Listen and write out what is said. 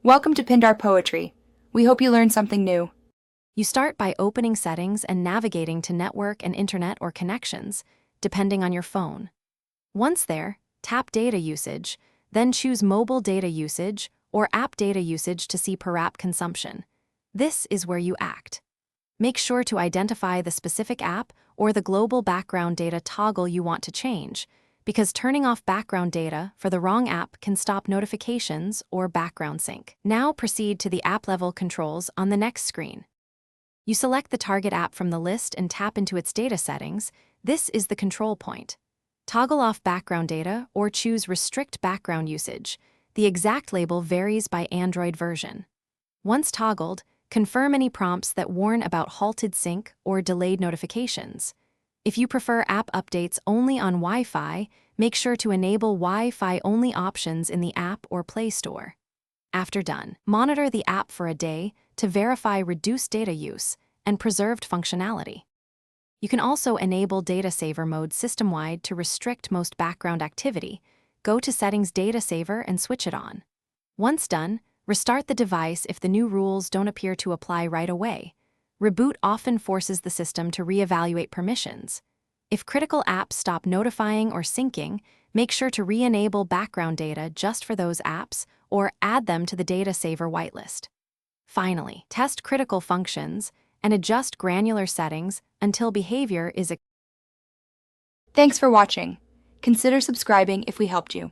Welcome to Pindar Poetry. We hope you learned something new. You start by opening settings and navigating to network and internet or connections, depending on your phone. Once there, tap Data Usage, then choose Mobile Data Usage or App Data Usage to see per app consumption. This is where you act. Make sure to identify the specific app or the global background data toggle you want to change, because turning off background data for the wrong app can stop notifications or background sync. Now proceed to the app-level controls on the next screen. You select the target app from the list and tap into its data settings. This is the control point. Toggle off background data or choose Restrict Background Usage. The exact label varies by Android version. Once toggled, confirm any prompts that warn about halted sync or delayed notifications. If you prefer app updates only on Wi-Fi, make sure to enable Wi-Fi only options in the app or Play Store. After done, monitor the app for a day to verify reduced data use and preserved functionality. You can also enable Data Saver mode system-wide to restrict most background activity. Go to Settings Data Saver and switch it on. Once done, restart the device if the new rules don't appear to apply right away. Reboot often forces the system to reevaluate permissions. If critical apps stop notifying or syncing, make sure to re-enable background data just for those apps or add them to the Data Saver whitelist. Finally, test critical functions and adjust granular settings until behavior is Thanks for watching. Consider subscribing if we helped you.